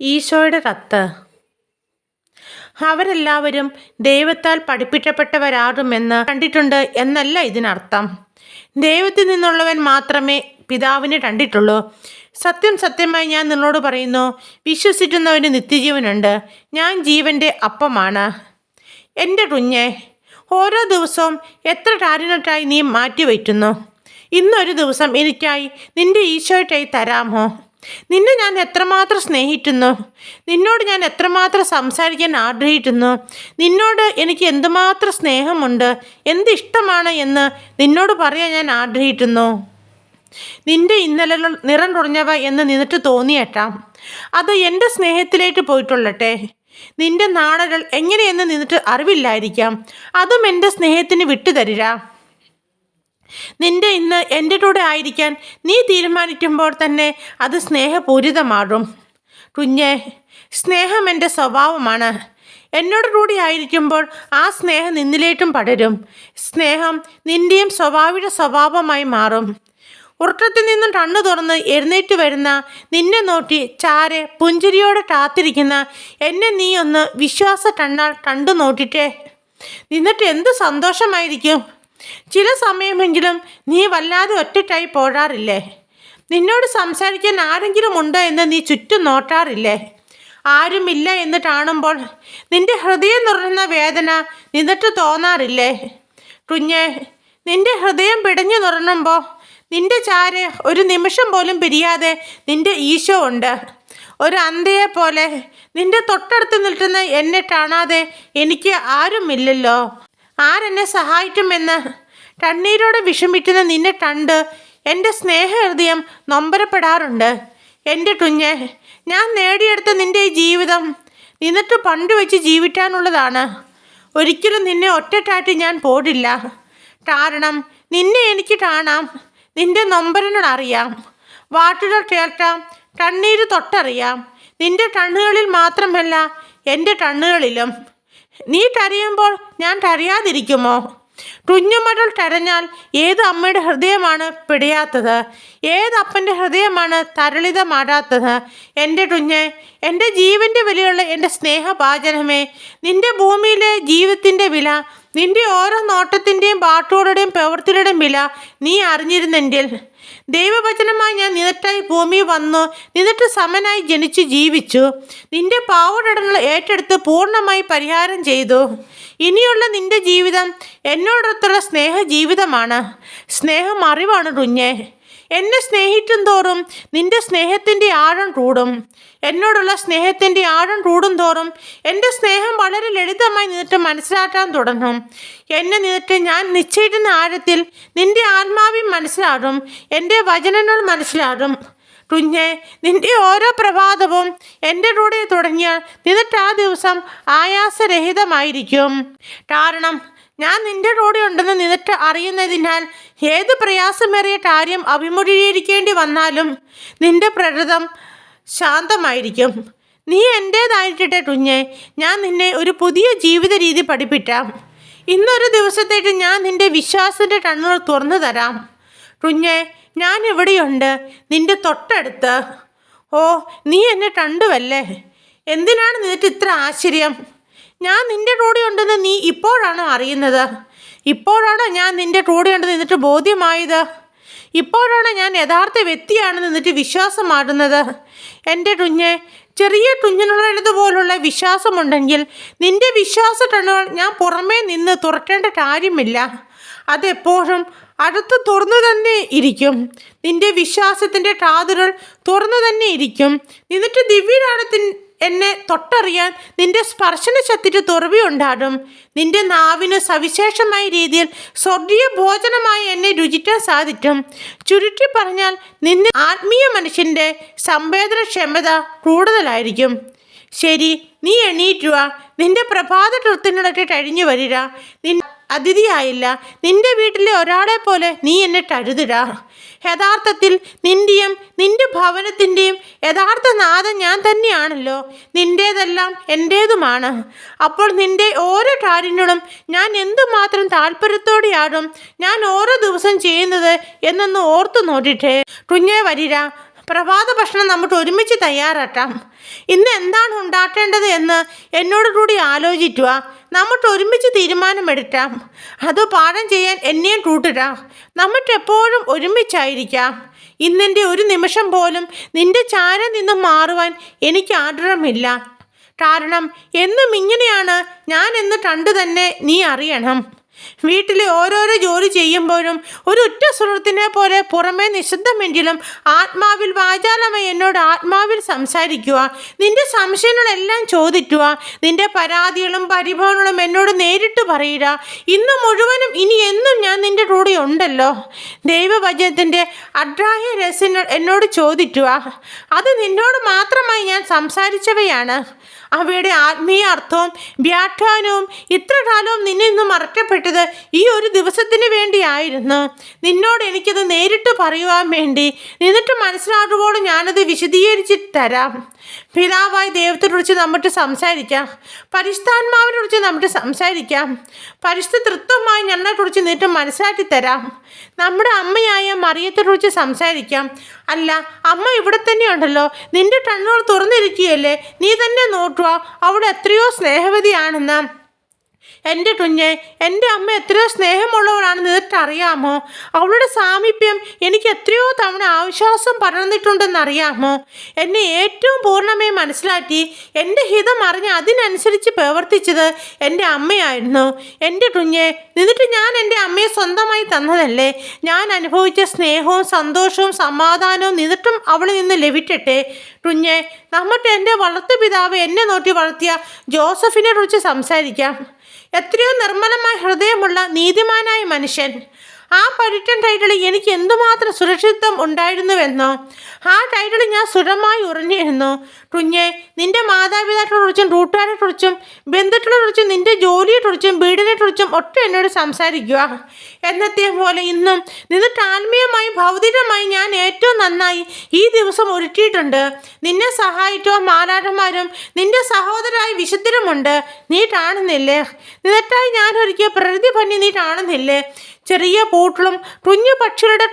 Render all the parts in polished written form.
ഈശോയുടെ കത്ത്. അവരെല്ലാവരും ദൈവത്താൽ പഠിപ്പിക്കപ്പെട്ടവരാകുമെന്ന് കണ്ടിട്ടുണ്ട് എന്നല്ല ഇതിനർത്ഥം. ദൈവത്തിൽ നിന്നുള്ളവൻ മാത്രമേ പിതാവിനെ കണ്ടിട്ടുള്ളൂ. സത്യം സത്യമായി ഞാൻ നിങ്ങളോട് പറയുന്നു, വിശ്വസിക്കുന്നവന് നിത്യജീവനുണ്ട്. ഞാൻ ജീവൻ്റെ അപ്പമാണ്. എൻ്റെ കുഞ്ഞെ, ഓരോ ദിവസവും എത്ര കാര്യങ്ങൾക്കായി നീ മാറ്റിവയ്ക്കുന്നു? ഇന്നൊരു ദിവസം എനിക്കായി നിൻ്റെ ഈശോയ്ക്കായി തരാമോ? നിന്നെ ഞാൻ എത്രമാത്രം സ്നേഹിക്കുന്നു, നിന്നോട് ഞാൻ എത്രമാത്രം സംസാരിക്കാൻ ആഗ്രഹിക്കുന്നു, നിന്നോട് എനിക്ക് എന്തുമാത്രം സ്നേഹമുണ്ട്, എന്തിഷ്ടമാണ് എന്ന് നിന്നോട് പറയാൻ ഞാൻ ആഗ്രഹിക്കുന്നു. നിന്റെ ഇന്നലകൾ നിറം കുറഞ്ഞവ എന്ന് നിനക്ക് തോന്നിയേട്ടാം. അത് എൻ്റെ സ്നേഹത്തിലേക്ക് പോയിട്ടുള്ളട്ടെ. നിന്റെ നാളുകൾ എങ്ങനെയെന്ന് നിനക്ക് അറിവില്ലായിരിക്കാം. അതും എൻ്റെ സ്നേഹത്തിന് വിട്ടുതരിക. നിന്റെ ഇന്ന് എൻ്റെ കൂടെ ആയിരിക്കാൻ നീ തീരുമാനിക്കുമ്പോൾ തന്നെ അത് സ്നേഹപൂരിതമാകും. കുഞ്ഞെ, സ്നേഹം എൻ്റെ സ്വഭാവമാണ്. എന്നോട് കൂടി ആയിരിക്കുമ്പോൾ ആ സ്നേഹം നിന്നിലേക്കും പടരും. സ്നേഹം നിൻ്റെയും സ്വാഭാവിക സ്വഭാവമായി മാറും. ഉറക്കത്തിൽ നിന്നും കണ്ണു തുറന്ന് എഴുന്നേറ്റ് വരുന്ന നിന്നെ നോക്കി ചാരെ പുഞ്ചിരിയോടെ കാത്തിരിക്കുന്ന എന്നെ നീ ഒന്ന് വിശ്വാസ കണ്ണാൽ കണ്ടു നോക്കിട്ടേ. നിന്നിട്ട് എന്ത് സന്തോഷമായിരിക്കും. ചില സമയമെങ്കിലും നീ വല്ലാതെ ഒറ്റയ്ക്കായി പോകാറില്ലേ? നിന്നോട് സംസാരിക്കാൻ ആരെങ്കിലും ഉണ്ടോ എന്ന് നീ ചുറ്റും നോക്കാറില്ലേ? ആരുമില്ല എന്ന് കാണുമ്പോൾ നിന്റെ ഹൃദയം നുറയുന്ന വേദന നിന്നിട്ട് തോന്നാറില്ലേ? കുഞ്ഞെ, നിന്റെ ഹൃദയം പിടഞ്ഞു നുറങ്ങുമ്പോൾ നിന്റെ ചാരെ ഒരു നിമിഷം പോലും പിരിയാതെ നിന്റെ ഈശോ ഉണ്ട്. ഒരു അന്ധയെ പോലെ നിന്റെ തൊട്ടടുത്ത് നിൽക്കുന്ന എന്നെ കാണാതെ എനിക്ക് ആരുമില്ലല്ലോ. ആരെന്നെ സഹായിക്കുമെന്ന് കണ്ണീരോടെ വിഷമിക്കുന്ന നിന്നെ കണ്ട് എൻ്റെ സ്നേഹഹൃദയം നൊമ്പരപ്പെടാറുണ്ട്. എൻ്റെ കുഞ്ഞെ, ഞാൻ നേടിയെടുത്ത നിൻ്റെ ഈ ജീവിതം നിന്നിട്ട് പണ്ടുവെച്ച് ജീവിക്കാനുള്ളതാണ്. ഒരിക്കലും നിന്നെ ഒറ്റക്കാട്ടി ഞാൻ പോടില്ല. കാരണം നിന്നെ എനിക്ക് കാണാം, നിന്റെ നൊമ്പരങ്ങൾ അറിയാം, വാക്കുകൾ കേൾക്കാം, കണ്ണീര് തൊട്ടറിയാം. നിന്റെ കണ്ണുകളിൽ മാത്രമല്ല, എൻ്റെ കണ്ണുകളിലും. നീ കരയുമ്പോൾ ഞാൻ കരയാതിരിക്കുമോ? കുഞ്ഞുമകൾ കരഞ്ഞാൽ ഏത് അമ്മയുടെ ഹൃദയമാണ് പിടയാത്തത്? ഏത് അപ്പൻ്റെ ഹൃദയമാണ് തരളിതമാകാത്തത്? എൻ്റെ കുഞ്ഞെ, എൻ്റെ ജീവൻ്റെ വിലയുള്ള എൻ്റെ സ്നേഹഭാജനമേ, നിൻ്റെ ഭൂമിയിലെ ജീവിതത്തിൻ്റെ വില, നിന്റെ ഓരോ നോട്ടത്തിൻ്റെയും പാട്ടുകളുടെയും പ്രവൃത്തിയുടെയും വില നീ അറിഞ്ഞിരുന്നെങ്കിൽ, ദൈവവചനമായി ഞാൻ നിനക്കായി ഭൂമിയിൽ വന്നു, നിനക്ക് സമനായി ജനിച്ച് ജീവിച്ചു, നിന്റെ പാവകടങ്ങൾ ഏറ്റെടുത്ത് പൂർണ്ണമായി പരിഹാരം ചെയ്തു. ഇനിയുള്ള നിന്റെ ജീവിതം എന്നോടൊത്തുള്ള സ്നേഹ ജീവിതമാണ്. സ്നേഹം അറിവാണ് കുഞ്ഞെ. എന്നെ സ്നേഹിക്കും തോറും നിന്റെ സ്നേഹത്തിൻ്റെ ആഴം കൂടും. എന്നോടുള്ള സ്നേഹത്തിൻ്റെ ആഴം കൂടും തോറും എൻ്റെ സ്നേഹം വളരെ ലളിതമായി നിന്നിട്ട് മനസ്സിലാക്കാൻ തുടങ്ങും. എന്നെ നിന്നിട്ട് ഞാൻ നിശ്ചയിക്കുന്ന ആഴത്തിൽ നിന്റെ ആത്മാവിൽ മനസ്സിലാകും, എൻ്റെ വചനങ്ങൾ മനസ്സിലാകും. കുഞ്ഞെ, നിന്റെ ഓരോ പ്രഭാതവും എൻ്റെ കൂടെ തുടങ്ങിയാൽ നിന്നിട്ട് ആ ദിവസം ആയാസരഹിതമായിരിക്കും. കാരണം ഞാൻ നിന്റെ കൂടെ ഉണ്ടെന്ന് നിന്നിട്ട് അറിയുന്നതിനാൽ ഏത് പ്രയാസമേറിയ കാര്യം അഭിമുഖീകരിക്കേണ്ടി വന്നാലും നിന്റെ പ്രകൃതം ശാന്തമായിരിക്കും. നീ എൻ്റേതായിട്ടെ കുഞ്ഞെ. ഞാൻ നിന്നെ ഒരു പുതിയ ജീവിത രീതി പഠിപ്പിക്കാം. ഇന്നൊരു ദിവസത്തേക്ക് ഞാൻ നിന്റെ വിശ്വാസത്തിൻ്റെ കണ്ണുകൾ തുറന്നു തരാം. കുഞ്ഞെ, ഞാൻ ഇവിടെയുണ്ട്, നിന്റെ തൊട്ടടുത്ത്. ഓ, നീ എന്നെ കണ്ടുവല്ലേ? എന്തിനാണ് നിനക്ക് ഇത്ര ആശ്ചര്യം? ഞാൻ നിന്റെ കൂടെ ഉണ്ടെന്ന് നീ ഇപ്പോഴാണോ അറിയുന്നത്? ഇപ്പോഴാണോ ഞാൻ നിന്റെ കൂടെ ഉണ്ടെന്ന് നിന്നിട്ട് ബോധ്യമായത്? ഇപ്പോഴാണോ ഞാൻ യഥാർത്ഥ വ്യക്തിയാണെന്ന് നിന്നിട്ട് വിശ്വാസമാകുന്നത്? എൻ്റെ കുഞ്ഞെ, ചെറിയ കുഞ്ഞുങ്ങളുടേതുപോലുള്ള വിശ്വാസമുണ്ടെങ്കിൽ നിന്റെ വിശ്വാസ കണ്ണുകൾ ഞാൻ പുറമേ നിന്ന് തുറക്കേണ്ട കാര്യമില്ല. അതെപ്പോഴും അടുത്ത് തുറന്നു തന്നെ ഇരിക്കും. നിന്റെ വിശ്വാസത്തിൻ്റെ കാതുകൾ തുറന്നു തന്നെ ഇരിക്കും. നിന്നിട്ട് ദിവ്യരാണത്തിൽ എന്നെ തൊട്ടറിയാൻ നിന്റെ സ്പർശന ശക്തിക്ക് തുറവിയുണ്ടാകും. നിന്റെ നാവിന് സവിശേഷമായ രീതിയിൽ സ്വർഗീയ ഭോജനമായി എന്നെ രുചിക്കാൻ സാധിക്കും. ചുരുക്കി പറഞ്ഞാൽ നിന്റെ ആത്മീയ മനുഷ്യൻ്റെ സംവേദനക്ഷമത കൂടുതലായിരിക്കും. ശരി, നീ എണീറ്റുക. നിന്റെ പ്രഭാത കൃത്യങ്ങളൊക്കെ കഴിഞ്ഞു വരിക. അതിഥിയായില്ല, നിന്റെ വീട്ടിലെ ഒരാളെ പോലെ നീ എന്നെ കരുതുക. യഥാർത്ഥത്തിൽ നിൻ്റെയും നിന്റെ ഭവനത്തിൻ്റെയും യഥാർത്ഥ നാഥൻ ഞാൻ തന്നെയാണല്ലോ. നിൻ്റേതെല്ലാം എൻ്റേതുമാണ്. അപ്പോൾ നിൻ്റെ ഓരോ കാര്യങ്ങളും ഞാൻ എന്തുമാത്രം താല്പര്യത്തോടെയാകും ഞാൻ ഓരോ ദിവസം ചെയ്യുന്നത് എന്നൊന്ന് ഓർത്തു നോക്കിട്ടേ. കുഞ്ഞെ, വരിക. പ്രഭാത ഭക്ഷണം നമുക്ക് ഒരുമിച്ച് തയ്യാറാക്കാം. ഇന്ന് എന്താണ് ഉണ്ടാക്കേണ്ടത് എന്ന് എന്നോട് കൂടി ആലോചിക്കുക. നമുക്ക് ഒരുമിച്ച് തീരുമാനമെടുക്കാം. അത് പാഠം ചെയ്യാൻ എന്നെയും കൂട്ടുക. നമുക്ക് എപ്പോഴും ഒരുമിച്ചായിരിക്കാം. ഇന്നെൻ്റെ ഒരു നിമിഷം പോലും നിന്റെ ചാരം നിന്നും മാറുവാൻ എനിക്ക് ആഗ്രഹമില്ല. കാരണം എന്നും ഇങ്ങനെയാണ് ഞാൻ എന്ന് കണ്ടു തന്നെ നീ അറിയണം. വീട്ടിലെ ഓരോരോ ജോലി ചെയ്യുമ്പോഴും ഒരു ഉറ്റ സുഹൃത്തിനെ പോലെ പുറമേ നിശബ്ദമെങ്കിലും ആത്മാവിൽ വാചാലമായി എന്നോട് ആത്മാവിൽ സംസാരിക്കുക. നിന്റെ സംശയങ്ങളെല്ലാം ചോദിക്കുക. നിന്റെ പരാതികളും പരിഭവങ്ങളും എന്നോട് നേരിട്ട് പറയുക. ഇന്ന് മുഴുവനും ഇനി എന്നും ഞാൻ നിന്റെ കൂടെ ഉണ്ടല്ലോ. ദൈവവചനത്തിൻ്റെ അഗ്രാഹ്യ രഹസ്യങ്ങൾ എന്നോട് ചോദിക്കുക. അത് നിന്നോട് മാത്രമായി ഞാൻ സംസാരിച്ചവയാണ്. അവയുടെ ആത്മീയ അർത്ഥവും വ്യാഖ്യാനവും ഇത്ര കാലവും നിന്നിൽ നിന്നും മറക്കപ്പെട്ടത് ഈ ഒരു ദിവസത്തിന് വേണ്ടിയായിരുന്നു. നിന്നോട് എനിക്കത് നേരിട്ട് പറയുവാൻ വേണ്ടി. നിന്നിട്ട് മനസ്സിലാകുമ്പോഴും ഞാനത് വിശദീകരിച്ച് തരാം. പിതാവായ ദൈവത്തെക്കുറിച്ച് നമുക്ക് സംസാരിക്കാം. പരിശുദ്ധാത്മാവിനെ കുറിച്ച് നമുക്ക് സംസാരിക്കാം. പരിശുദ്ധ തൃത്വമായി ഞങ്ങളെക്കുറിച്ച് നിന്നിട്ട് മനസ്സിലാക്കി തരാം. നമ്മുടെ അമ്മയായ മറിയത്തെക്കുറിച്ച് സംസാരിക്കാം. അല്ല, അമ്മ ഇവിടെ തന്നെയുണ്ടല്ലോ. നിന്റെ കണ്ണുകൾ തുറന്നിരിക്കുകയല്ലേ, നീ തന്നെ നോക്കുക. അവിടെ എത്രയോ സ്നേഹവതിയാണെന്ന്. എൻ്റെ കുഞ്ഞെ, എൻ്റെ അമ്മ എത്രയോ സ്നേഹമുള്ളവളാണെന്ന് നിനക്കറിയാമോ? അവളുടെ സാമീപ്യം എനിക്ക് എത്രയോ തവണ ആശ്വാസം പടർന്നിട്ടുണ്ടെന്നറിയാമോ? എന്നെ ഏറ്റവും പൂർണ്ണമായി മനസ്സിലാക്കി എൻ്റെ ഹിതം അറിഞ്ഞ് അതിനനുസരിച്ച് പ്രവർത്തിച്ചത് എൻ്റെ അമ്മയായിരുന്നു. എൻ്റെ കുഞ്ഞെ, നിന്നിട്ട് ഞാൻ എൻ്റെ അമ്മയെ സ്വന്തമായി തന്നതല്ലേ. ഞാൻ അനുഭവിച്ച സ്നേഹവും സന്തോഷവും സമാധാനവും നിന്നിട്ടും അവളിൽ നിന്ന് ലഭിക്കട്ടെ. കുഞ്ഞെ, നമുക്ക് എൻ്റെ വളർത്തുപിതാവ് എന്നെ നോക്കി വളർത്തിയ ജോസഫിനെ കുറിച്ച് സംസാരിക്കാം. എത്രയോ നിർമ്മലമായ ഹൃദയമുള്ള നീതിമാനായ മനുഷ്യൻ. ആ പരുറ്റൻ ടൈറ്റിൽ എനിക്ക് എന്തുമാത്രം സുരക്ഷിതത്വം ഉണ്ടായിരുന്നുവെന്നോ. ആ ടൈറ്റിൽ ഞാൻ സുഖമായി ഉറങ്ങിയിരുന്നു. കുഞ്ഞെ, നിന്റെ മാതാപിതാക്കളെക്കുറിച്ചും കൂട്ടുകാരെക്കുറിച്ചും ബന്ധുക്കളെക്കുറിച്ചും നിന്റെ ജോലിയെക്കുറിച്ചും വീടിനെക്കുറിച്ചും ഒട്ടും എന്നോട് സംസാരിക്കുക. എന്നത്തെ പോലെ ഇന്നും നിനക്ക് ആത്മീയമായും ഭൗതികമായി ഞാൻ ഏറ്റവും നന്നായി ഈ ദിവസം ഒരുക്കിയിട്ടുണ്ട്. നിന്നെ സഹായിക്കുവാൻ മാലാഖമാരും നിന്റെ സഹോദരായ വിശുദ്ധരുമുണ്ട്. നീ കാണുന്നില്ലേ? നിനക്കായി ഞാൻ ഒരുക്കിയ പ്രകൃതി ഭംഗി നീ കാണുന്നില്ലേ? ചെറിയ പൂക്കളും കുഞ്ഞു പക്ഷികളുടെ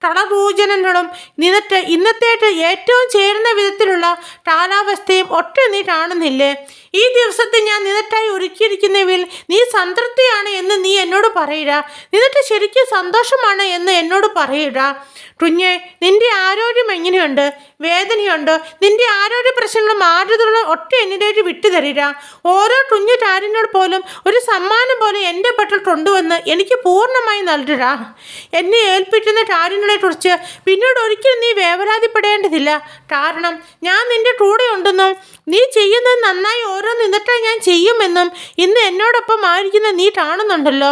കളകൂജനങ്ങളും നിന്നിട്ട് ഇന്നത്തേക്ക് ഏറ്റവും ചേരുന്ന വിധത്തിലുള്ള കാലാവസ്ഥയും ഒട്ടും നീ കാണുന്നില്ലേ? ഈ ദിവസത്തെ ഞാൻ നിനക്കായി ഒരുക്കിയിരിക്കുന്നവയിൽ നീ സംതൃപ്തിയാണ് എന്ന് നീ എന്നോട് പറയുക. നിനക്ക് ശരിക്കും സന്തോഷമാണ് എന്ന് എന്നോട് പറയുക. കുഞ്ഞെ, നിന്റെ ആരോഗ്യം എങ്ങനെയുണ്ട്? വേദനയുണ്ടോ? നിന്റെ ആരോഗ്യ പ്രശ്നങ്ങളും ആരുതകളും ഒട്ടും എന്നിലേക്ക് വിട്ടുതരിക. ഓരോ കുഞ്ഞു കാര്യങ്ങൾ പോലും ഒരു സമ്മാനം പോലെ എൻ്റെ പക്കൽ കൊണ്ടുവന്ന് എനിക്ക് പൂർണ്ണമായി നൽകുക. എന്നെ ഏൽപ്പിക്കുന്ന കാര്യങ്ങളെക്കുറിച്ച് പിന്നീട് ഒരിക്കലും നീ വേവലാതിപ്പെടേണ്ടതില്ല. കാരണം ഞാൻ നിന്റെ കൂടെ ഉണ്ടെന്നും നീ ചെയ്യുന്നത് നന്നായി ഓരോ നിന്നിട്ടായി ഞാൻ ചെയ്യുമെന്നും ഇന്ന് എന്നോടൊപ്പം ആയിരിക്കുന്ന നീ കാണുന്നുണ്ടല്ലോ.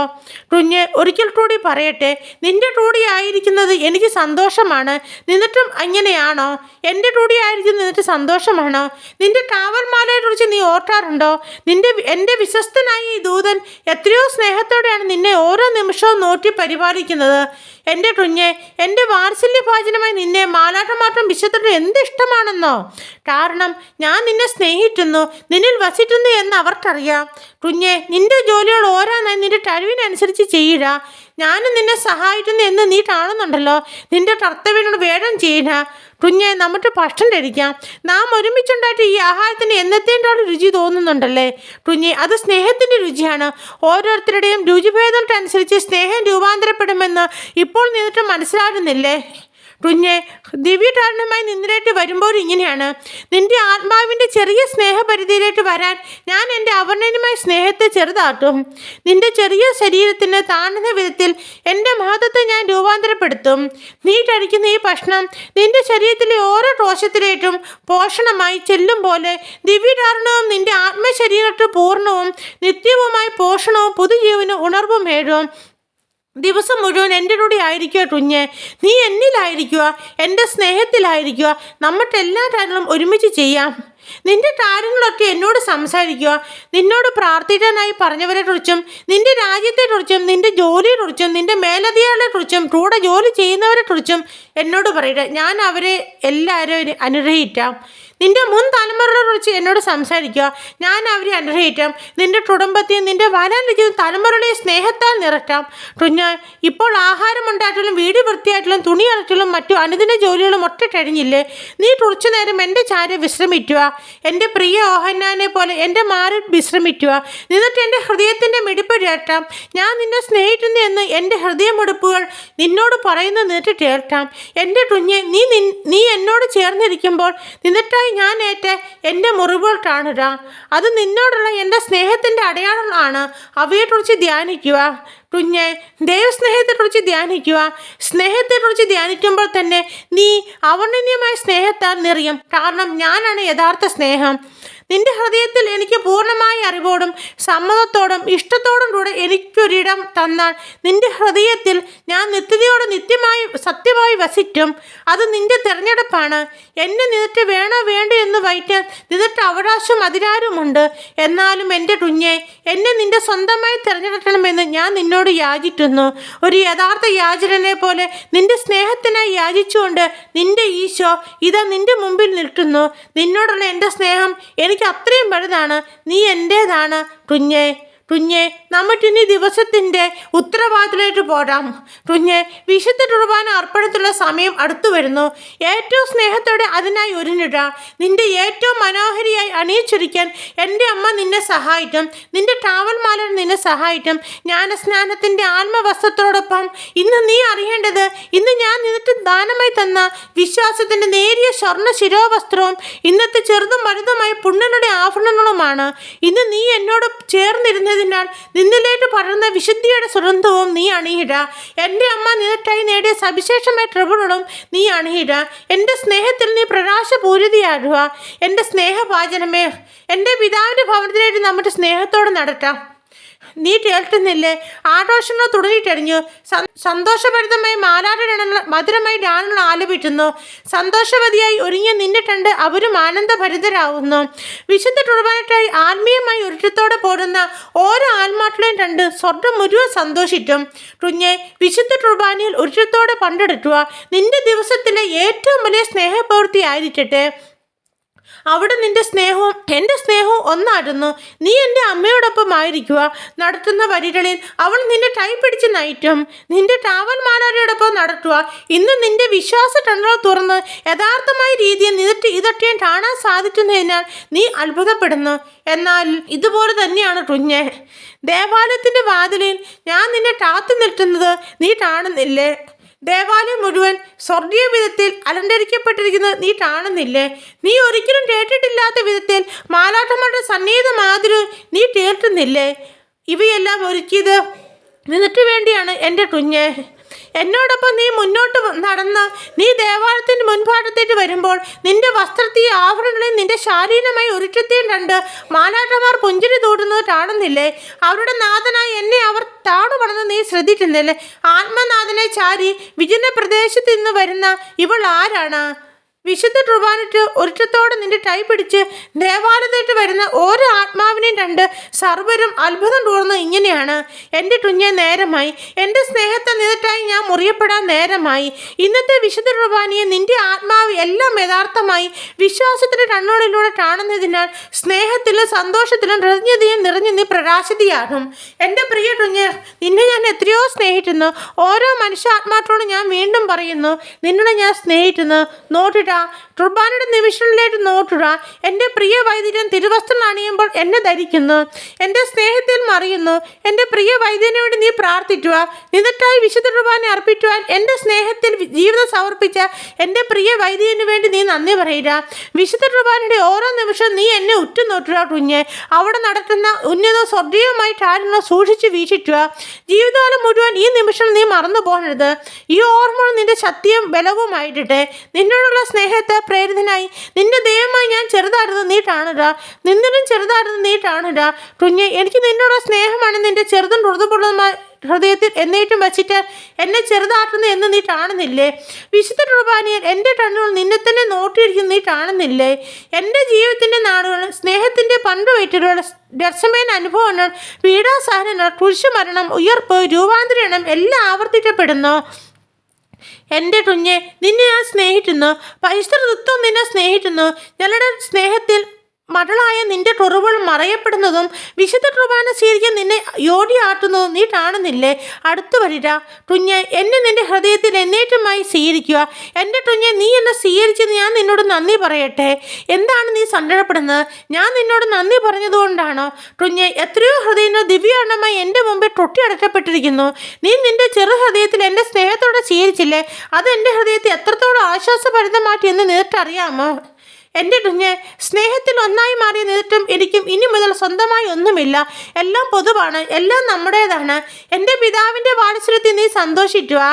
കുഞ്ഞ്, ഒരിക്കൽ കൂടി പറയട്ടെ, നിന്റെ കൂടെ ആയിരിക്കുന്നത് എനിക്ക് സന്തോഷമാണ്. നിന്നിട്ടും അങ്ങനെയാണോ? എൻ്റെ കൂടെ ആയിരിക്കും നിന്നിട്ട് സന്തോഷമാണോ? നിന്റെ കാവൽമാലയെക്കുറിച്ച് നീ ഓർക്കാറുണ്ടോ? എൻ്റെ വിശ്വസ്തനായ ഈ ദൂതൻ എത്രയോ സ്നേഹത്തോടെയാണ് നിന്നെ ഓരോ നിമിഷവും നോക്കി പരിപാലിക്കുന്നത്. എൻ്റെ കുഞ്ഞെ, എൻ്റെ വാത്സല്യഭാചനമായി നിന്നെ മാലാഖമാർക്കും വിശുദ്ധരും എന്ത് ഇഷ്ടമാണെന്നോ. കാരണം ഞാൻ നിന്നെ സ്നേഹിക്കുന്നു, നിന്നിൽ വസിക്കുന്നു എന്ന് അവർക്കറിയാം. കുഞ്ഞെ, നിന്റെ ജോലികൾ ഓരോന്നായി നിന്റെ കഴിവിനനുസരിച്ച് ചെയ്യുക. ഞാനും നിന്നെ സഹായിക്കുന്നു എന്ന് നീ കാണുന്നുണ്ടല്ലോ. നിന്റെ കർത്തവ്യങ്ങൾ വേഗം ചെയ്യുക. കുഞ്ഞെ, നമുക്ക് ഭക്ഷണം കഴിക്കാം. നാം ഒരുമിച്ചുണ്ടായിട്ട് ഈ ആഹാരത്തിന് എന്നത്തേക്കാൾ രുചി തോന്നുന്നുണ്ടല്ലേ? കുഞ്ഞെ, അത് സ്നേഹത്തിൻ്റെ രുചിയാണ്. ഓരോരുത്തരുടെയും രുചിഭേദങ്ങൾക്കനുസരിച്ച് സ്നേഹം രൂപാന്തരപ്പെടുമെന്ന് ഇപ്പോൾ നിന്നിട്ട് മനസ്സിലാകുന്നില്ലേ? കുഞ്ഞെ, ദിവ്യകാരണമായി നിന്നിലേക്ക് വരുമ്പോൾ ഇങ്ങനെയാണ്. നിന്റെ ആത്മാവിൻ്റെ ചെറിയ സ്നേഹപരിധിയിലേക്ക് വരാൻ ഞാൻ എൻ്റെ അവർണ്ണനീയമായ സ്നേഹത്തെ ചെറുതാക്കും. നിന്റെ ചെറിയ ശരീരത്തിന് താണുന്ന വിധത്തിൽ എൻ്റെ മഹത്വത്തെ ഞാൻ രൂപാന്തരപ്പെടുത്തും. നീ കഴിക്കുന്ന ഈ ഭക്ഷണം നിന്റെ ശരീരത്തിലെ ഓരോ കോശത്തിലേക്കും പോഷണമായി ചെല്ലും പോലെ ദിവ്യകാരണവും നിന്റെ ആത്മശരീരത്തിൽ പൂർണ്ണവും നിത്യവുമായി പോഷണവും പുതുജീവനും ഉണർവും ഏഴും. ദിവസം മുഴുവൻ എൻ്റെ കൂടെ ആയിരിക്കുക കുഞ്ഞ്. നീ എന്നിലായിരിക്കുക, എൻ്റെ സ്നേഹത്തിലായിരിക്കുക. നമുക്ക് എല്ലാ കാര്യങ്ങളും ഒരുമിച്ച് ചെയ്യാം. നിന്റെ കാര്യങ്ങളൊക്കെ എന്നോട് സംസാരിക്കുക. നിന്നോട് പ്രാർത്ഥിക്കാനായി പറഞ്ഞവരെക്കുറിച്ചും നിന്റെ രാജ്യത്തെക്കുറിച്ചും നിന്റെ ജോലിയെക്കുറിച്ചും നിന്റെ മേലധികാരികളെക്കുറിച്ചും കൂടെ ജോലി ചെയ്യുന്നവരെക്കുറിച്ചും എന്നോട് പറയുക. ഞാൻ അവരെ എല്ലാവരും അനുഗ്രഹിക്കാം. നിന്റെ മുൻ തലമുറകളെക്കുറിച്ച് എന്നോട് സംസാരിക്കുക. ഞാൻ അവരെ അനുഗ്രഹിക്കാം. നിന്റെ കുടുംബത്തെയും നിന്റെ വരാനിരിക്കുന്ന തലമുറകളെയും സ്നേഹത്താൽ നിറയ്ക്കാം. കുഞ്ഞ്, ഇപ്പോൾ ആഹാരമുണ്ടാക്കലും വീട് വൃത്തിയാക്കലും തുണി അലക്കലും മറ്റു അനുദിന ജോലികളും ഒറ്റ കഴിഞ്ഞില്ലേ? നീ കുറച്ചു നേരം എൻ്റെ ചാര വിശ്രമിക്കുക. എൻ്റെ പ്രിയ ഓഹന്നാനെ പോലെ എൻ്റെ മാറിൽ വിശ്രമിക്കുക. എന്നിട്ട് എൻ്റെ ഹൃദയത്തിൻ്റെ മിടിപ്പ് കേൾക്കാം. ഞാൻ നിന്നെ സ്നേഹിക്കുന്നു എന്ന് എൻ്റെ ഹൃദയമിടിപ്പുകൾ നിന്നോട് പറയുന്നത് നിനക്ക് കേൾക്കാം. എൻ്റെ കുഞ്ഞെ, നീ എന്നോട് ചേർന്നിരിക്കുമ്പോൾ നിന്നിട്ടായി ഞാൻ ഏറ്റ എൻ്റെ മുറിവുകൾ കാണുക. അത് നിന്നോടുള്ള എൻ്റെ സ്നേഹത്തിൻ്റെ അടയാളങ്ങളാണ്. അവയെക്കുറിച്ച് ധ്യാനിക്കുക. കുഞ്ഞെ, ദൈവസ്നേഹത്തെക്കുറിച്ച് ധ്യാനിക്കുക. സ്നേഹത്തെക്കുറിച്ച് ധ്യാനിക്കുമ്പോൾ തന്നെ നീ അവർണ്ണനീയമായ സ്നേഹത്താൽ നിറയും. കാരണം ഞാനാണ് യഥാർത്ഥ സ്നേഹം. നിന്റെ ഹൃദയത്തിൽ എനിക്ക് പൂർണ്ണമായ അറിവോടും സമ്മതത്തോടും ഇഷ്ടത്തോടും കൂടെ എനിക്കൊരിടം തന്നാൽ നിന്റെ ഹൃദയത്തിൽ ഞാൻ നിത്യതയോടെ നിത്യമായി സത്യമായി വസിക്കും. അത് നിന്റെ തിരഞ്ഞെടുപ്പാണ്. എന്നെ നിനക്ക് വേണോ വേണ്ടോ എന്ന് വഹിക്കാൻ നിനക്ക് അവകാശം അധികാരമുണ്ട്. എന്നാലും എൻ്റെ കുഞ്ഞെ, എന്നെ നിന്റെ സ്വന്തമായി തിരഞ്ഞെടുക്കണമെന്ന് ഞാൻ നിന്നോട് യാചിക്കുന്നു. ഒരു യഥാർത്ഥ യാചകനെ പോലെ നിന്റെ സ്നേഹത്തിനായി യാചിച്ചുകൊണ്ട് നിന്റെ ഈശോ ഇതാ നിന്റെ മുമ്പിൽ നിൽക്കുന്നു. നിന്നോടുള്ള എൻ്റെ സ്നേഹം എനിക്ക് അത്രയും വലുതാണ്. നീ എൻ്റേതാണ് കുഞ്ഞെ. നമുക്കിനി ദിവസത്തിൻ്റെ ഉത്തരവാദിത്തത്തിലേക്ക് പോരാം. കുഞ്ഞെ, വിശുദ്ധ കുർബാന അർപ്പണത്തിലുള്ള സമയം അടുത്തു വരുന്നു. ഏറ്റവും സ്നേഹത്തോടെ അതിനായി ഒരുങ്ങിടുക. നിന്റെ ഏറ്റവും മനോഹരിയായി അണിയിച്ചൊരുക്കാൻ എൻ്റെ അമ്മ നിന്നെ സഹായിക്കും. നിന്റെ കാവൽമാലൻ നിന്നെ സഹായിക്കും. ജ്ഞാനസ്നാനത്തിൻ്റെ ആത്മവസ്ത്രത്തോടൊപ്പം ഇന്ന് നീ അറിയേണ്ടത്, ഇന്ന് ഞാൻ നിനക്ക് ദാനമായി തന്ന വിശ്വാസത്തിൻ്റെ നേരിയ സ്വർണ്ണ ശിരോവസ്ത്രവും ഇന്നത്തെ ചെറുതും വലുതുമായ പുണ്യങ്ങളുടെ ആഭരണങ്ങളുമാണ്. ഇന്ന് നീ എന്നോട് ചേർന്നിരുന്നതിനാൽ നിന്നിലേക്ക് പടർന്ന വിശുദ്ധിയുടെ സുഗന്ധവും നീ അണിയിട. എൻ്റെ അമ്മ നിനക്കായി നേടിയ സവിശേഷമായ കൃപകളും നീ അണിയിട. എൻ്റെ സ്നേഹത്തിൽ നീ പ്രകാശപൂരിതയാകുക. എൻ്റെ സ്നേഹഭാചനമേ, എൻ്റെ പിതാവിൻ്റെ ഭവനത്തിലേക്ക് നമുക്ക് സ്നേഹത്തോടെ നടക്കാം. നീ കേൾക്കുന്നില്ലേ? ആഘോഷങ്ങൾ തുടങ്ങിക്കഴിഞ്ഞു. സന്തോഷഭരിതമായി മാലാടരണങ്ങൾ മധുരമായി ഗാനങ്ങൾ ആലപിക്കുന്നു. സന്തോഷവതിയായി ഒരുങ്ങിയ നിന്നെ കണ്ട് അവരും ആനന്ദഭരിതരാകുന്നു. വിശുദ്ധ കുർബാനയ്ക്കായി ആത്മീയമായി ഒരുക്കത്തോടെ പോരുന്ന ഓരോ ആത്മാക്കളെയും കണ്ട് സ്വർഗം മുഴുവൻ സന്തോഷിക്കും. കുഞ്ഞെ, വിശുദ്ധ കുർബാനയിൽ ഒരുക്കത്തോടെ പങ്കെടുക്കുക. നിന്റെ ദിവസത്തിലെ ഏറ്റവും വലിയ സ്നേഹപ്രവൃത്തി ആയിരിക്കട്ടെ. അവിടെ നിന്റെ സ്നേഹവും എൻ്റെ സ്നേഹവും ഒന്നായിരുന്നു. നീ എൻ്റെ അമ്മയോടൊപ്പം ആയിരിക്കുക. നടത്തുന്ന വരികളിൽ അവൾ നിന്റെ കൈ പിടിച്ച് നയിക്കും. നിന്റെ കാവൽമാലാരിയോടൊപ്പം നടത്തുക. ഇന്ന് നിന്റെ വിശ്വാസ കണ്ണുകൾ തുറന്ന് യഥാർത്ഥമായ രീതിയിൽ നിന്നിട്ട് ഇതൊക്കെ കാണാൻ സാധിക്കുന്നതിനാൽ നീ അത്ഭുതപ്പെടുന്നു. എന്നാൽ ഇതുപോലെ തന്നെയാണ് കുഞ്ഞെ. ദേവാലയത്തിൻ്റെ വാതിലിൽ ഞാൻ നിന്നെ കാത്തു നിൽക്കുന്നത് നീ കാണുന്നില്ലേ? ദേവാലയം മുഴുവൻ സ്വർഗീയ വിധത്തിൽ അലങ്കരിക്കപ്പെട്ടിരിക്കുന്നത് നീ കാണുന്നില്ലേ? നീ ഒരിക്കലും കേട്ടിട്ടില്ലാത്ത വിധത്തിൽ മാലാഖമാരുടെ സന്നിഹിത മാതിരി നീ കേൾക്കുന്നില്ലേ? ഇവയെല്ലാം ഒരുക്കിയത് നിനക്ക് വേണ്ടിയാണ് എൻ്റെ കുഞ്ഞെ. എന്നോടൊപ്പം നീ മുന്നോട്ട് നടന്ന് നീ ദേവാലയത്തിൻ്റെ മുൻഭാഗത്തേക്ക് വരുമ്പോൾ നിന്റെ വസ്ത്രത്തെയും ആഭരണങ്ങളെയും നിന്റെ ശാരീരമായി ഒരുക്കത്തെയും കണ്ട് മാലാഖമാർ പുഞ്ചിരി തൂടുന്നത് കാണുന്നില്ലേ? അവരുടെ നാഥനായി എന്നെ അവർ താടുപടന്ന് നീ ശ്രദ്ധിക്കുന്നില്ലേ? ആത്മനാഥനെ ചാരി വിജന പ്രദേശത്ത് നിന്ന് വരുന്ന ഇവൾ ആരാണ്? വിശുദ്ധ കുർബാനയ്ക്ക് ഒരുക്കത്തോടെ നിന്റെ കൈ പിടിച്ച് ദേവാലയത്തേക്ക് വരുന്ന ഓരോ ആത്മാവിനെയും കണ്ട് സർവരും അത്ഭുതം തോന്നുന്നത് ഇങ്ങനെയാണ്. എൻ്റെ കുഞ്ഞെ, നേരമായി. എൻ്റെ സ്നേഹത്തെ നിന്നിട്ടായി ഞാൻ മുറിയപ്പെടാൻ നേരമായി. ഇന്നത്തെ വിശുദ്ധ കുർബാനയെ നിന്റെ ആത്മാവ് എല്ലാം യഥാർത്ഥമായി വിശ്വാസത്തിൻ്റെ കണ്ണുകളിലൂടെ കാണുന്നതിനാൽ സ്നേഹത്തിലും സന്തോഷത്തിലും ഹൃദയതയും നിറഞ്ഞ് നീ പ്രകാശിതയാകും. എൻ്റെ പ്രിയ കുഞ്ഞ്, നിന്നെ ഞാൻ എത്രയോ സ്നേഹിക്കുന്നു. ഓരോ മനുഷ്യാത്മാക്കളോടും ഞാൻ വീണ്ടും പറയുന്നു, നിന്നെ ഞാൻ സ്നേഹിക്കുന്നു. നോക്കുക, കുർബാനയുടെ നിമിഷങ്ങളിലേക്ക് നോക്കുക. എൻ്റെ പ്രിയ വൈദ്യൻ തിരുവസ്ത്രം അണിയുമ്പോൾ എന്നെ ധരിക്കുന്നു. എൻ്റെ സ്നേഹത്തിൽ മറിയുന്നു. എൻ്റെ പ്രിയ വൈദ്യനെ വേണ്ടി നീ പ്രാർത്ഥിക്കുക. നിനക്കായി വിശുദ്ധ കുർബാന അർപ്പിക്കുവാൻ എൻ്റെ സ്നേഹത്തിൽ ജീവിതം സമർപ്പിച്ച എൻ്റെ പ്രിയ വൈദ്യന് വേണ്ടി നീ നന്ദി പറയുക. വിശുദ്ധ കുർബാനയുടെ ഓരോ നിമിഷവും നീ എന്നെ ഉറ്റുനോക്കുക കുഞ്ഞെ. അവിടെ നടക്കുന്ന ഉന്നത സ്വർഗീയമായ കാര്യങ്ങൾ സൂക്ഷിച്ച് വീക്ഷിക്കുക. ജീവിതകാലം മുഴുവൻ ഈ നിമിഷം നീ മറന്നു പോകരുത്. ഈ ഓർമ്മകൾ നിന്റെ ശക്തിയും ബലവുമായിട്ടെ. നിന്നോടുള്ള സ്നേഹത്തെ പ്രേരിതനായി നിന്റെ ദൈവമായി ഞാൻ ചെറുതായിരുന്നത് നീ കാണുക. നിന്നിലും ചെറുതായിരുന്നത് നീ കാണുക. കുഞ്ഞെ, എനിക്ക് നിന്നോടുള്ള സ്നേഹമാണ് നിന്റെ ചെറുതും മൃദുപൂർണ്ണമായ ഹൃദയത്തിൽ എന്നേറ്റും വച്ചിട്ട് എന്നെ ചെറുതാക്കുന്നു എന്ന് നീ കാണുന്നില്ലേ? വിശുദ്ധ കുർബാനയിൽ എൻ്റെ കണ്ണുകൾ നിന്നെ തന്നെ നോട്ടിയിരിക്കുന്നു നീ കാണുന്നില്ലേ? എൻ്റെ ജീവിതത്തിൻ്റെ നാടുകൾ, സ്നേഹത്തിൻ്റെ പണ്ടുവയറ്റുകൾ, ദർശമേന അനുഭവങ്ങൾ, പീഡാസഹനങ്ങൾ, കുരിശുമരണം, ഉയർപ്പ്, രൂപാന്തരണം എല്ലാം ആവർത്തിക്കപ്പെടുന്നു. എൻ്റെ കുഞ്ഞെ, നിന്നെ ഞാൻ സ്നേഹിക്കുന്നു. പരിശുദ്ധ തൃത്വം നിന്നെ സ്നേഹിക്കുന്നു. ഞങ്ങളുടെ സ്നേഹത്തിൽ മടളായ നിന്റെ കുറവുകൾ മറയപ്പെടുന്നതും വിശുദ്ധ കുർബാന സ്വീകരിക്കാൻ നിന്നെ യോടിയാട്ടുന്നതും നീ കാണുന്നില്ലേ? അടുത്തു വരിക കുഞ്ഞെ, എന്നെ നിന്റെ ഹൃദയത്തിൽ എന്നേറ്റുമായി സ്വീകരിക്കുക. എൻ്റെ കുഞ്ഞെ, നീ എന്നെ സ്വീകരിച്ചത് ഞാൻ നിന്നോട് നന്ദി പറയട്ടെ. എന്താണ് നീ സങ്കടപ്പെടുന്നത്? ഞാൻ നിന്നോട് നന്ദി പറഞ്ഞതുകൊണ്ടാണോ? കുഞ്ഞെ, എത്രയോ ഹൃദയങ്ങൾ ദിവ്യാണ്ണമായി എൻ്റെ മുമ്പിൽ തൊട്ടിയടക്കപ്പെട്ടിരിക്കുന്നു. നീ നിന്റെ ചെറു ഹൃദയത്തിൽ എൻ്റെ സ്നേഹത്തോടെ സ്വീകരിച്ചില്ലേ? അത് എൻ്റെ ഹൃദയത്തെ എത്രത്തോളം ആശ്വാസഭരിതമാറ്റി എന്ന് നിനക്കറിയാമോ? എൻ്റെ കുഞ്ഞെ, സ്നേഹത്തിൽ ഒന്നായി മാറിയ നിന്നിട്ടും എനിക്കും ഇനി മുതൽ സ്വന്തമായി ഒന്നുമില്ല. എല്ലാം പൊതുവാണ്, എല്ലാം നമ്മുടേതാണ്. എൻ്റെ പിതാവിൻ്റെ വാത്സല്യത്തിൽ നീ സന്തോഷിക്കുക.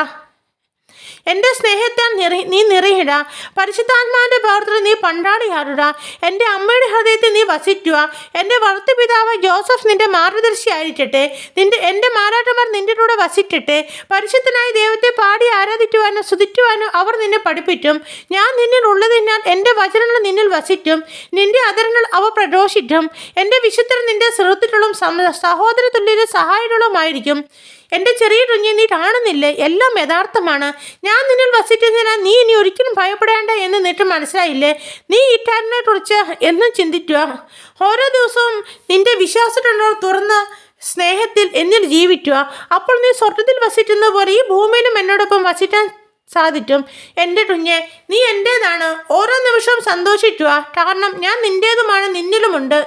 എൻ്റെ സ്നേഹത്താൽ നീ നിറയിടുക. പരിശുദ്ധാത്മാവിൻ്റെ പ്രവർത്തനം നീ പണ്ടാടിയാടുക. എൻ്റെ അമ്മയുടെ ഹൃദയത്തിൽ നീ വസിക്കുക. എൻ്റെ വളർത്തു പിതാവ് ജോസഫ് നിന്റെ മാർഗദർശിയായിരിക്കട്ടെ. എൻ്റെ മാലാഖമാർ നിന്റെ കൂടെ വസിക്കട്ടെ. പരിശുദ്ധനായ ദൈവത്തെ പാടി ആരാധിക്കുവാനും സ്തുതിക്കുവാനും അവർ നിന്നെ പഠിപ്പിക്കും. ഞാൻ നിന്നിൽ ഉള്ളതിനാൽ എൻ്റെ വചനങ്ങൾ നിന്നിൽ വസിക്കും. നിന്റെ അധരങ്ങൾ അവ പ്രഘോഷിക്കും. എൻ്റെ വിശുദ്ധർ നിന്റെ സുഹൃത്തുക്കളും സഹോദര തുല്യരും സഹായികളുമായിരിക്കും. എൻ്റെ ചെറിയ കുഞ്ഞെ, നീ കാണുന്നില്ലേ? എല്ലാം യഥാർത്ഥമാണ്. ഞാൻ നിന്നിൽ വസിക്കുന്നതിനാൽ നീ ഇനി ഒരിക്കലും ഭയപ്പെടേണ്ട എന്ന് നിനക്ക് മനസ്സിലായില്ലേ? നീ ഇറ്റാലിനെ കുറിച്ച് എന്നും ചിന്തിക്കുക. ഓരോ ദിവസവും നിന്റെ വിശ്വാസത്തിലുള്ള തുറന്ന സ്നേഹത്തിൽ എന്നിൽ ജീവിക്കുക. അപ്പോൾ നീ സ്വർഗത്തിൽ വസിക്കുന്ന പോലെ ഈ ഭൂമിയിലും എന്നോടൊപ്പം വസിക്കാൻ സാധിക്കും. എൻ്റെ കുഞ്ഞെ, നീ എൻ്റേതാണ്. ഓരോ നിമിഷവും സന്തോഷിക്കുക. കാരണം ഞാൻ നിൻ്റേതുമാണ്, നിന്നിലുമുണ്ട്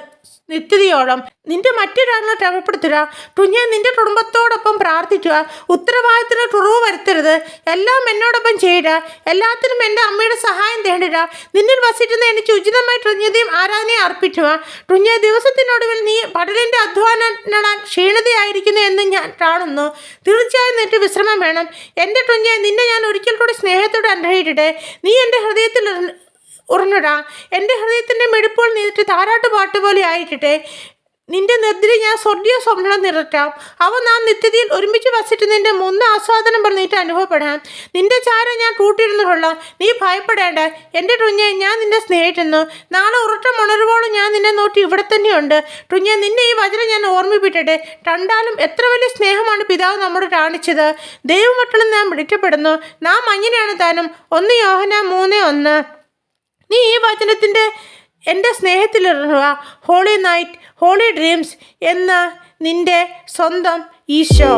നിത്യതയോളം. നിന്റെ മറ്റൊരാളിനെ ക്രമപ്പെടുത്തുക. കുഞ്ഞെ, നിന്റെ കുടുംബത്തോടൊപ്പം പ്രാർത്ഥിക്കുക. ഉത്തരവാദിത്തത്തിന് കുറവ് വരുത്തരുത്. എല്ലാം എന്നോടൊപ്പം ചെയ്യുക. എല്ലാത്തിനും എൻ്റെ അമ്മയുടെ സഹായം തേടുക. നിന്നിൽ വസിക്കുന്ന എനിക്ക് ഉചിതമായി കൃതജ്ഞതയും ആരാധനയും അർപ്പിക്കുക. കുഞ്ഞെ, ദിവസത്തിനൊടുവിൽ നീ പടലിൻ്റെ അധ്വാനങ്ങളാൽ ക്ഷീണിതയായിരിക്കുന്നു എന്ന് ഞാൻ കാണുന്നു. തീർച്ചയായും നിനക്ക് വിശ്രമം വേണം. എൻ്റെ കുഞ്ഞെ, നിന്നെ ഞാൻ ഒരിക്കൽ കൂടി സ്നേഹത്തോടെ അനുഗ്രഹിക്കട്ടെ. നീ എൻ്റെ ഹൃദയത്തിൽ ഉറങ്ങിടാ. എൻ്റെ ഹൃദയത്തിൻ്റെ മെടുപ്പോൾ നീട്ട് താരാട്ട് പാട്ട് പോലെ ആയിട്ടെ. നിന്റെ നെദ്രി ഞാൻ സ്വർഗീയ സ്വപ്നം നിറയ്ക്കാം. അവ നാം നിത്യതയിൽ ഒരുമിച്ച് വസിക്കുന്നതിൻ്റെ ആസ്വാദനം പറഞ്ഞിട്ട് അനുഭവപ്പെടാം. നിന്റെ ചാരം ഞാൻ കൂട്ടിയിരുന്നു കൊള്ളാം. നീ ഭയപ്പെടേണ്ട എൻ്റെ കുഞ്ഞെ, ഞാൻ നിന്നെ സ്നേഹിക്കുന്നു. നാളെ ഉറക്കം ഉണരുവോളം ഞാൻ നിന്നെ നോക്കി ഇവിടെ തന്നെയുണ്ട്. കുഞ്ഞെ, നിന്നെ ഈ വചനം ഞാൻ ഓർമ്മിപ്പിക്കട്ടെ. കണ്ടാലും എത്ര വലിയ സ്നേഹമാണ് പിതാവ് നമ്മോട് കാണിച്ചത്. ദൈവമക്കളിൽ നാം വിളിക്കപ്പെടുന്നു. നാം അങ്ങനെയാണ് താനും. 1 യോഹന്നാൻ 3:1. നീ ഈ വചനത്തിൻ്റെ എൻ്റെ സ്നേഹത്തിലിറങ്ങുക. ഹോളി നൈറ്റ്, ഹോളി ഡ്രീംസ് എന്ന നിൻ്റെ സ്വന്തം ഈശോ.